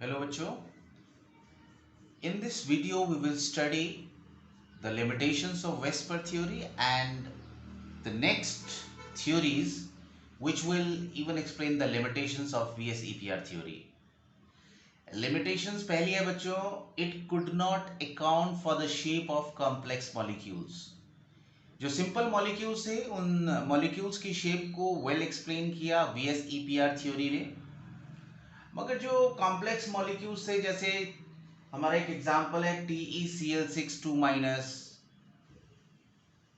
Hello बच्चों, in this video we will study the limitations of Vesper theory and the next theories which will even explain the limitations of VSEPR theory. Limitations पहली है बच्चों, it could not account for the shape of complex molecules. जो simple molecules है उन molecules की shape को well explain किया VSEPR theory ने, मगर जो कॉम्प्लेक्स मॉलिक्यूल्स है जैसे हमारा एक एग्जांपल है TeCl6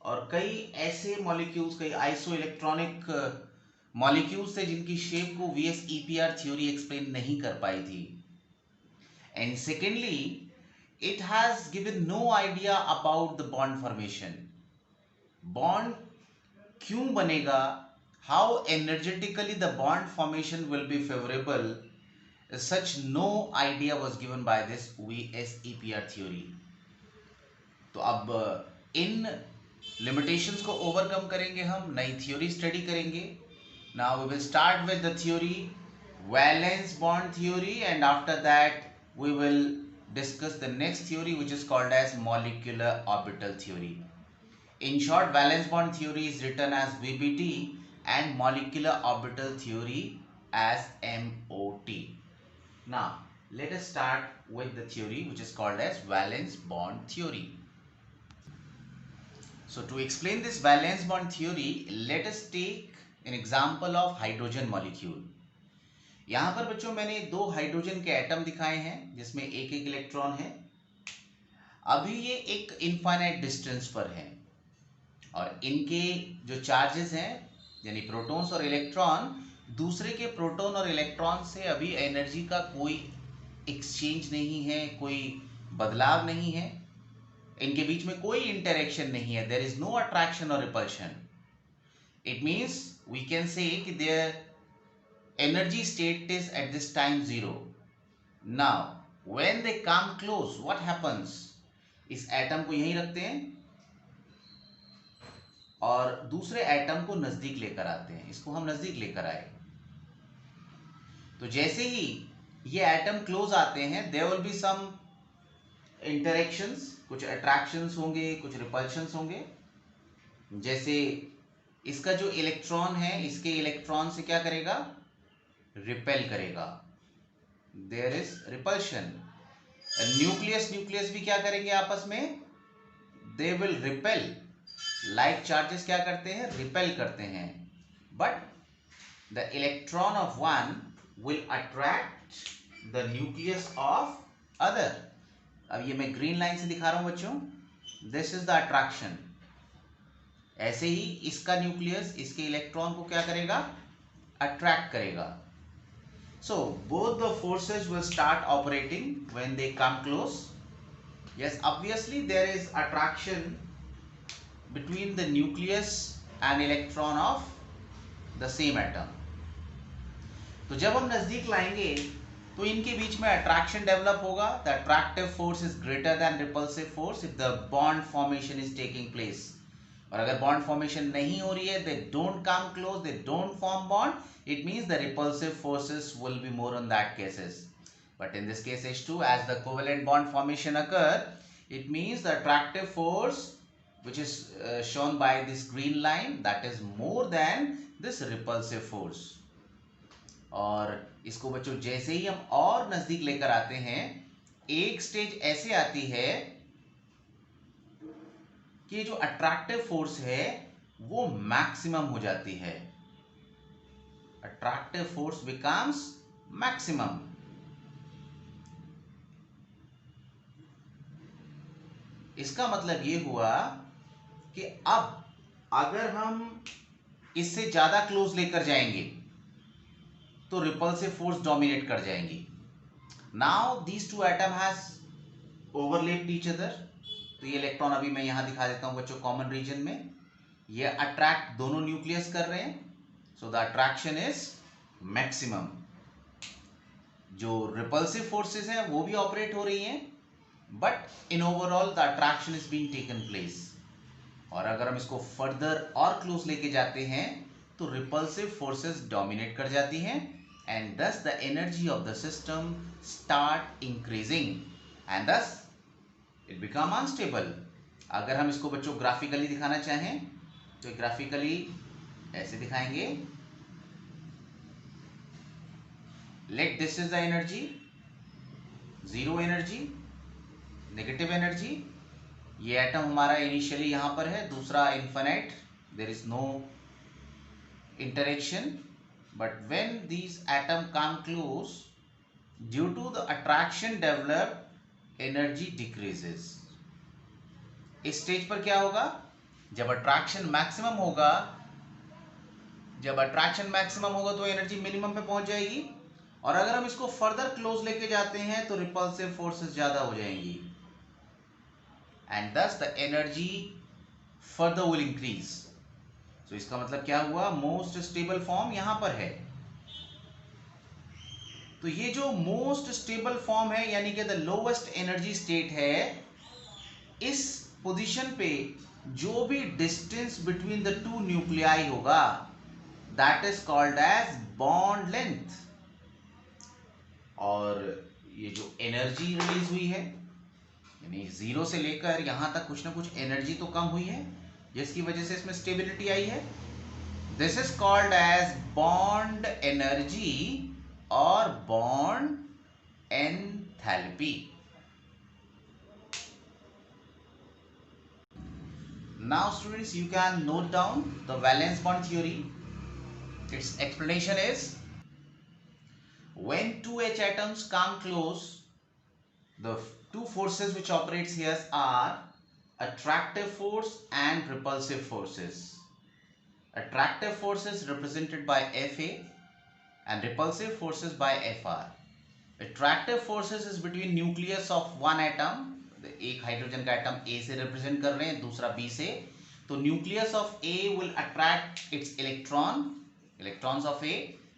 और कई ऐसे मॉलिक्यूल्स, कई आइसो इलेक्ट्रॉनिक मॉलिक्यूल्स थे जिनकी शेप को VSEPR थ्योरी एक्सप्लेन नहीं कर पाई थी. And secondly, it has given no idea about the bond formation. Bond क्यों बनेगा, how energetically the bond formation will be favourable, such no idea was given by this VSEPR theory. तो अब इन limitations को overcome करेंगे, हम नई theory study करेंगे. Now we will start with the theory valence bond theory, and after that we will discuss the next theory which is called as molecular orbital theory. In short, valence bond theory is written as VBT and molecular orbital theory as MOT. Now, let us start with the theory which is called as valence bond theory. So, to explain this valence bond theory, let us take an example of hydrogen molecule. यहाँ पर बच्चों मैंने दो hydrogen के atom दिखाए हैं जिसमें एक एक इलेक्ट्रॉन है. अभी ये एक इनफाइनाइट डिस्टेंस पर है और इनके जो चार्जेस हैं यानी प्रोटॉन्स और इलेक्ट्रॉन, दूसरे के प्रोटॉन और इलेक्ट्रॉन से अभी एनर्जी का कोई एक्सचेंज नहीं है, कोई बदलाव नहीं है, इनके बीच में कोई इंटरेक्शन नहीं है. देयर इज नो अट्रैक्शन और repulsion. It means we can say कि their energy state is at this time zero. Now when they come close, what happens, इस एटम को यहीं रखते हैं और दूसरे एटम को नजदीक लेकर आते हैं. इसको हम नजदीक लेकर आए तो जैसे ही ये एटम क्लोज आते हैं, there will be some interactions, कुछ अट्रैक्शंस होंगे, कुछ रिपल्शंस होंगे. जैसे इसका जो इलेक्ट्रॉन है इसके इलेक्ट्रॉन से क्या करेगा, रिपेल करेगा. There is repulsion. न्यूक्लियस भी क्या करेंगे आपस में, they will repel. Like charges क्या करते हैं, रिपेल करते हैं. But the electron of one will attract the nucleus of other. अब ये मैं ग्रीन लाइन से दिखा रहा हूं बच्चों, this is the attraction. ऐसे ही इसका न्यूक्लियस इसके इलेक्ट्रॉन को क्या करेगा, अट्रैक्ट करेगा. So both the forces will start operating when they come close. Yes, obviously there is attraction between the nucleus and electron of the same atom. तो जब हम नजदीक लाएंगे तो इनके बीच में अट्रैक्शन डेवलप होगा. The attractive force is greater than repulsive force if the bond formation is taking place. और अगर बॉन्ड फॉर्मेशन नहीं हो रही है, they don't come close, they don't form bond, it means the repulsive forces will be more on that cases. But in this case H2, as the covalent bond formation occur, it means the attractive force which is shown by this green line, that is more than this repulsive force. और इसको बच्चों जैसे ही हम और नजदीक लेकर आते हैं, एक स्टेज ऐसे आती है कि जो अट्रैक्टिव फोर्स है वो मैक्सिमम हो जाती है. Attractive force becomes maximum. इसका मतलब ये हुआ कि अब अगर हम इससे ज्यादा क्लोज लेकर जाएंगे तो रिपल्सिव फोर्स डोमिनेट कर जाएंगी. Now these two atom has overlapped each other. तो ये इलेक्ट्रॉन अभी मैं यहां दिखा देता हूं बच्चों, कॉमन रीजन में ये अट्रैक्ट दोनों न्यूक्लियस कर रहे हैं. So the attraction is maximum. जो रिपल्सिव फोर्सेस हैं वो भी ऑपरेट हो रही हैं, but in overall the attraction is being taken place. और अगर हम इसको फर्दर और क्लोज लेके जाते हैं तो रिपल्सिव फोर्सेस डोमिनेट कर जाती हैं and thus the energy of the system start increasing and thus it become unstable. अगर हम इसको बच्चों ग्राफिकली दिखाना चाहें तो ग्राफिकली ऐसे दिखाएंगे. Let this is the energy, zero energy, negative energy. ये एटम हमारा इनिशियली यहां पर है, दूसरा infinite, there is no interaction. But when these atom come close, due to the attraction developed, energy decreases. इस स्टेज पर क्या होगा? जब अट्रैक्शन मैक्सिमम होगा, तो एनर्जी मिनिमम पे पहुंच जाएगी. और अगर हम इसको फर्दर क्लोज लेके जाते हैं तो रिपल्सिव फोर्सेस ज्यादा हो जाएंगी एंड दस the energy further will increase. तो इसका मतलब क्या हुआ? मोस्ट स्टेबल फॉर्म यहां पर है. तो ये जो मोस्ट स्टेबल फॉर्म है यानी कि द लोवेस्ट एनर्जी स्टेट है, इस पोजीशन पे जो भी distance between the two nuclei होगा, that is called as bond length. और ये जो एनर्जी रिलीज हुई है, यानी जीरो से लेकर यहां तक कुछ ना कुछ एनर्जी तो कम हुई है, जिसकी वजह से इसमें स्टेबिलिटी आई है. This is called as bond energy और bond enthalpy. Now students, you can note down the valence bond theory. Its explanation is, when two H atoms come close, the two forces which operates here are attractive force and repulsive forces. Attractive forces represented by Fa and repulsive forces by Fr. Attractive forces is between nucleus of one atom. एक hydrogen का atom A से represent कर रहे हैं, दूसरा B से. तो nucleus of A will attract its electrons of A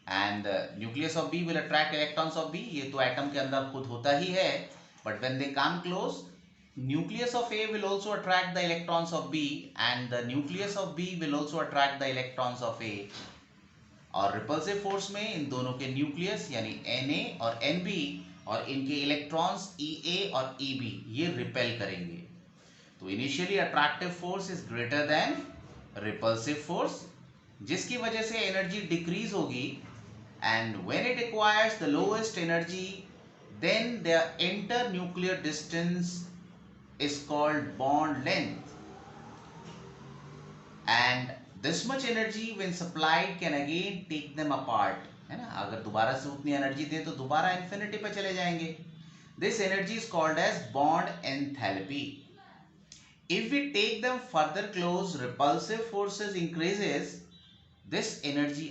and nucleus of B will attract electrons of B. ये तो एटम के अंदर खुद होता ही है, but when they come close, nucleus of A will also attract the electrons of B and the nucleus of B will also attract the electrons of ए. और repulsive force में इन दोनों के न्यूक्लियस यानी Na और Nb और इनके electrons Ea और Eb ये रिपेल करेंगे. तो initially attractive force is greater than repulsive force, जिसकी वजह से एनर्जी डिक्रीज होगी and when it acquires the lowest energy, then their inter nuclear distance is called bond length and this much energy when supplied can again take them apart. है ना, अगर दोबारा से उतनी एनर्जी दे तो दोबारा इंफिनिटी पे चले जाएंगे. This energy is called as bond enthalpy. If we take them further close, repulsive forces increases. This energy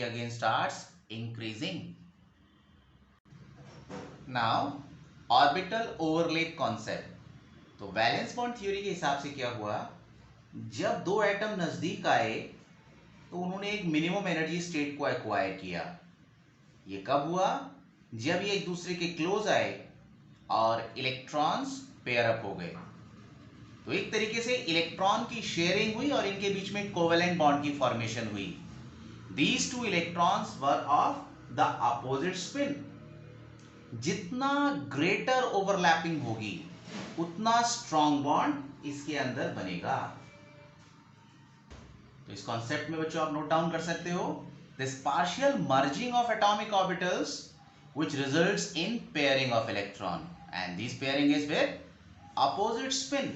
again starts increasing. Now orbital overlap concept. तो वैलेंस बॉन्ड थ्योरी के हिसाब से क्या हुआ? जब दो एटम नजदीक आए तो उन्होंने एक मिनिमम एनर्जी स्टेट को एक्वायर किया. ये कब हुआ? जब ये एक दूसरे के क्लोज आए और इलेक्ट्रॉन्स पेयर अप हो गए. तो एक तरीके से इलेक्ट्रॉन की शेयरिंग हुई और इनके बीच में कोवेलेंट बॉन्ड की फॉर्मेशन हुई. These two electrons were of the opposite spin. जितना ग्रेटर ओवरलैपिंग होगी उतना स्ट्रॉन्ग बॉन्ड इसके अंदर बनेगा. तो इस कॉन्सेप्ट में बच्चों आप नोट डाउन कर सकते हो, this partial merging of atomic orbitals which results in pairing of electron and this pairing is with opposite spin.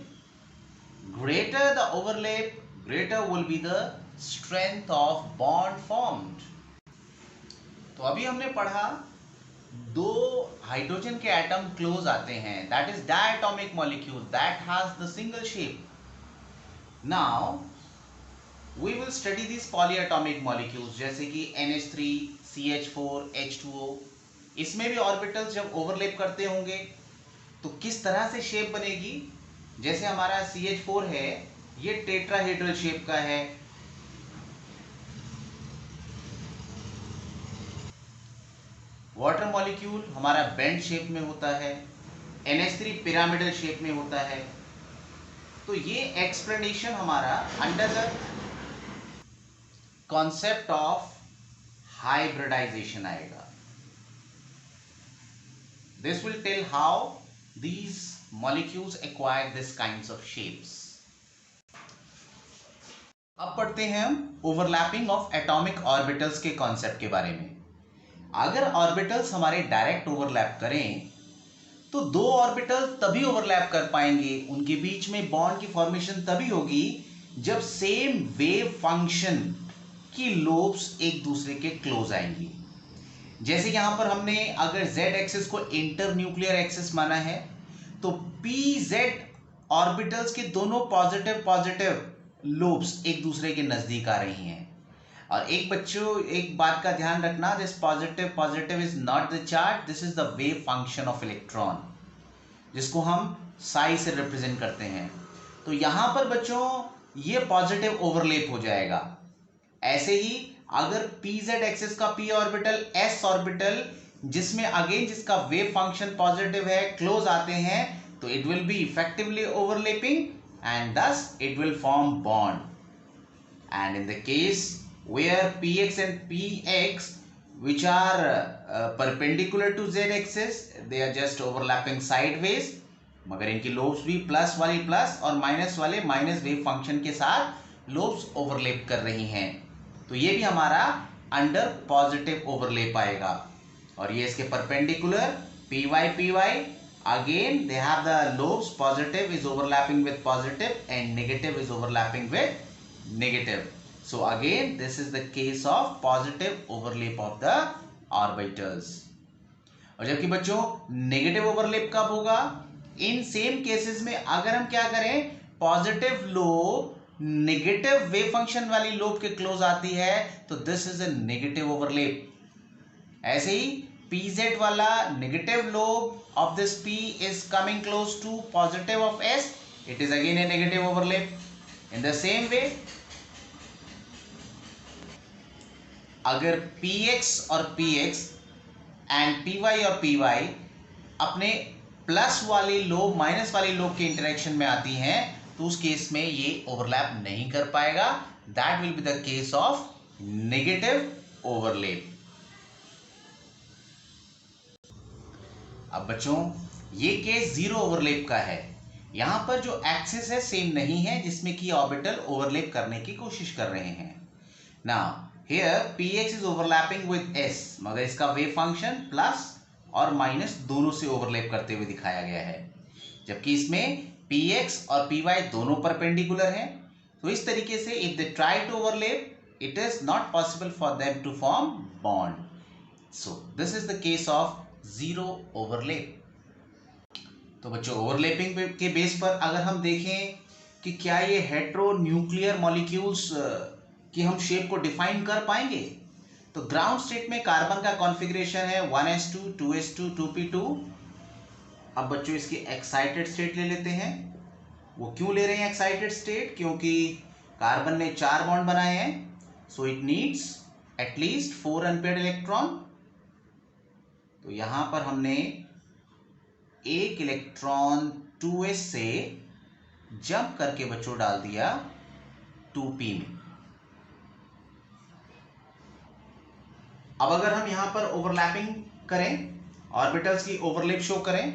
Greater the overlap, greater will be the strength of bond formed. तो अभी हमने पढ़ा दो hydrogen के atom close आते हैं, that is diatomic molecule that has the single shape. Now we will study these polyatomic molecules जैसे कि NH3, CH4, H2O. इसमें भी ऑर्बिटल्स जब ओवरलैप करते होंगे तो किस तरह से शेप बनेगी. जैसे हमारा CH4 है, ये टेट्राहेड्रल शेप का है. वाटर मॉलिक्यूल हमारा बेंड शेप में होता है, NH3 पिरामिडल शेप में होता है. तो ये एक्सप्लेनेशन हमारा under the concept of hybridization आएगा। This will tell how these molecules acquire this kinds of shapes. अब पढ़ते हैं हम ओवरलैपिंग ऑफ एटॉमिक ऑर्बिटल्स के कॉन्सेप्ट के बारे में। अगर ऑर्बिटल्स हमारे डायरेक्ट ओवरलैप करें तो दो ऑर्बिटल तभी ओवरलैप कर पाएंगे, उनके बीच में बॉन्ड की फॉर्मेशन तभी होगी जब सेम वेव फंक्शन की लोब्स एक दूसरे के क्लोज आएंगी। जैसे यहां पर हमने अगर z एक्सिस को इंटर न्यूक्लियर एक्सिस माना है तो pz ऑर्बिटल्स के दोनों पॉजिटिव पॉजिटिव लोब्स एक दूसरे के नजदीक आ रही हैं। और एक बच्चों एक बात का ध्यान रखना, this positive positive is not the charge, this is the wave function of electron, जिसको हम साई से रिप्रेजेंट करते हैं। तो यहां पर बच्चों ये पॉजिटिव ओवरलेप हो जाएगा। ऐसे ही अगर pz एक्सिस का p ऑर्बिटल s ऑर्बिटल जिसमें अगेन जिसका वेव फंक्शन पॉजिटिव है क्लोज आते हैं तो it will be effectively overlapping and thus it will form bond. And in the case where px and px which are perpendicular to z axis they are just overlapping sideways, मगर इनकी lobes भी plus वाली plus और minus वाले minus wave function के साथ lobes overlap कर रही हैं, तो ये भी हमारा अंडर पॉजिटिव ओवरलैप आएगा। और ये इसके perpendicular py again they have the lobes, positive is overlapping with positive and negative is overlapping with negative. So again this is the case of positive overlap of the orbitals. और जबकि बच्चों negative overlap कब होगा? In same cases में अगर हम क्या करें, positive lobe negative wave function वाली लोब के क्लोज आती है तो this is a negative overlap. ऐसे ही pz वाला negative lobe of this p is coming close to positive of s, it is again a negative overlap. In the same way अगर px और px and py और py अपने plus वाली lobe minus वाली lobe के interaction में आती हैं तो उस केस में ये ओवरलैप नहीं कर पाएगा, that will be the case of negative overlap. अब बच्चों ये केस जीरो ओवरलैप का है। यहां पर जो एक्सिस है सेम नहीं है जिसमें कि ऑर्बिटल ओवरलैप करने की कोशिश कर रहे हैं। Now here px is overlapping with s, मगर इसका वेव फंक्शन प्लस और माइनस दोनों से ओवरलैप करते हुए दिखाया गया है, जबकि इसमें px और py दोनों परपेंडिकुलर हैं। तो इस तरीके से if they try to overlap it is not possible for them to form bond. So this is the case of zero overlap. तो बच्चों ओवरलैपिंग के बेस पर अगर हम देखें कि क्या ये हेट्रो न्यूक्लियर मॉलिक्यूल्स की हम शेप को डिफाइन कर पाएंगे, तो ग्राउंड स्टेट में कार्बन का कॉन्फ़िगरेशन है 1s2 2s2 2p2। अब बच्चों इसकी एक्साइटेड स्टेट ले लेते हैं। वो क्यों ले रहे हैं एक्साइटेड स्टेट? क्योंकि कार्बन ने 4 बॉन्ड बनाए हैं, so it needs at least 4 unpaired electron. तो यहां पर हमने एक इलेक्ट्रॉन 2s से जंप करके बच्चों डाल दिया 2p में। अब अगर हम यहां पर ओवरलैपिंग करें, ऑर्बिटल्स की ओवरलैप शो करें,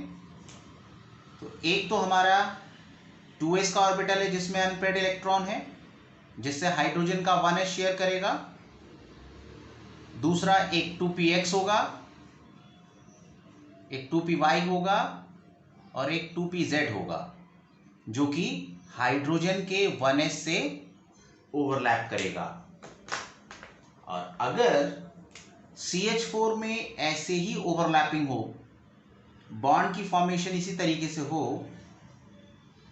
तो एक तो हमारा 2s का ऑर्बिटल है जिसमें अनपेयर्ड इलेक्ट्रॉन है, जिससे हाइड्रोजन का 1s शेयर करेगा। दूसरा एक 2px होगा, एक 2py होगा और एक 2pz होगा, जो कि हाइड्रोजन के 1s से ओवरलैप करेगा। और अगर CH4 में ऐसे ही ओवरलैपिंग हो, बॉन्ड की फॉर्मेशन इसी तरीके से हो,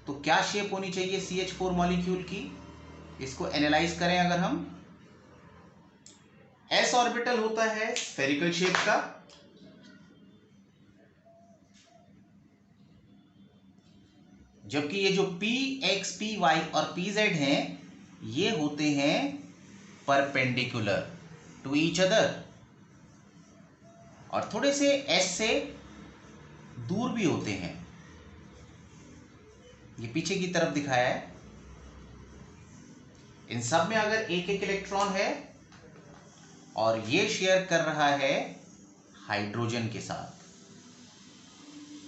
तो क्या शेप होनी चाहिए CH4 मॉलिक्यूल की? इसको एनालाइज करें अगर हम, s ऑर्बिटल होता है स्फेरिकल शेप का, जबकि ये जो px py और pz हैं ये होते हैं परपेंडिकुलर टू ईच अदर और थोड़े से s से दूर भी होते हैं। ये पीछे की तरफ दिखाया है। इन सब में अगर एक एक इलेक्ट्रॉन है और ये शेयर कर रहा है हाइड्रोजन के साथ।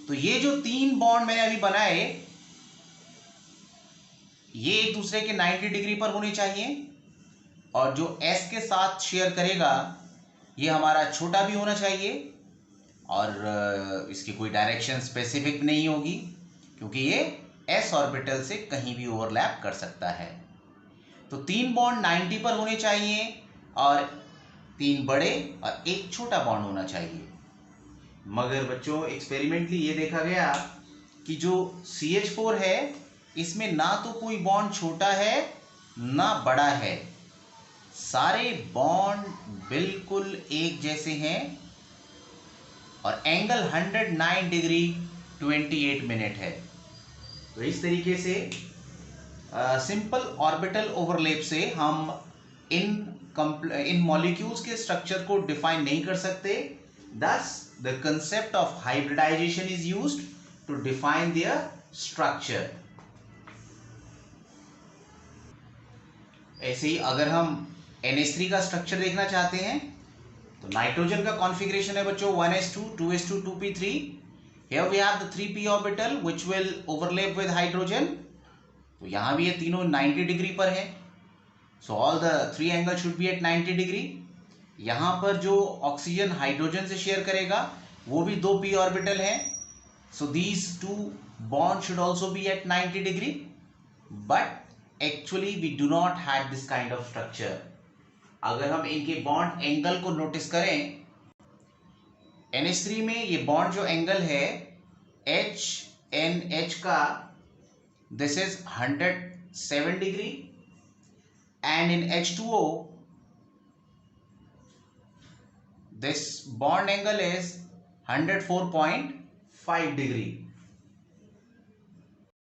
तो ये जो 3 बॉन्ड मैंने अभी बनाए, ये एक दूसरे के 90 डिग्री पर होने चाहिए, और जो S के साथ शेयर करेगा ये हमारा छोटा भी होना चाहिए, और इसकी कोई डायरेक्शन स्पेसिफिक नहीं होगी क्योंकि ये S ऑर्बिटल से कहीं भी ओवरलैप कर सकता है। तो 3 बॉन्ड 90 पर होने चाहिए और 3 बड़े और एक छोटा बॉन्ड होना चाहिए। मगर बच्चों एक्सपेरिमेंटली ये देखा गया कि जो CH4 है इसमें ना तो कोई बॉन्ड छोटा है ना बड़ा है, सारे बॉन्ड बिल्कुल एक जैसे हैं और एंगल 109 डिग्री 28 मिनट है। तो इस तरीके से सिंपल ऑर्बिटल ओवरलैप से हम इन मॉलिक्यूल्स के स्ट्रक्चर को डिफाइन नहीं कर सकते। Thus, the concept of hybridization is used to define their structure. ऐसे ही अगर हम NH3 का स्ट्रक्चर देखना चाहते हैं तो नाइट्रोजन का कॉन्फ़िगरेशन है बच्चों 1s2, 2s2, 2p3. Here we have the 3p orbital which will overlap with hydrogen. तो यहाँ भी ये तीनों 90 डिग्री पर है. So all the 3 angles should be at 90 degree. यहाँ पर जो ऑक्सीजन हाइड्रोजन से शेयर करेगा वो भी 2p ऑर्बिटल है. So these two bonds should also be at 90 degree. But actually we do not have this kind of structure. अगर हम इनके बॉन्ड एंगल को नोटिस करें, NH3 में ये बॉन्ड जो एंगल है HNH का, this is 107 degree, and in H2O this bond angle is 104.5 degree.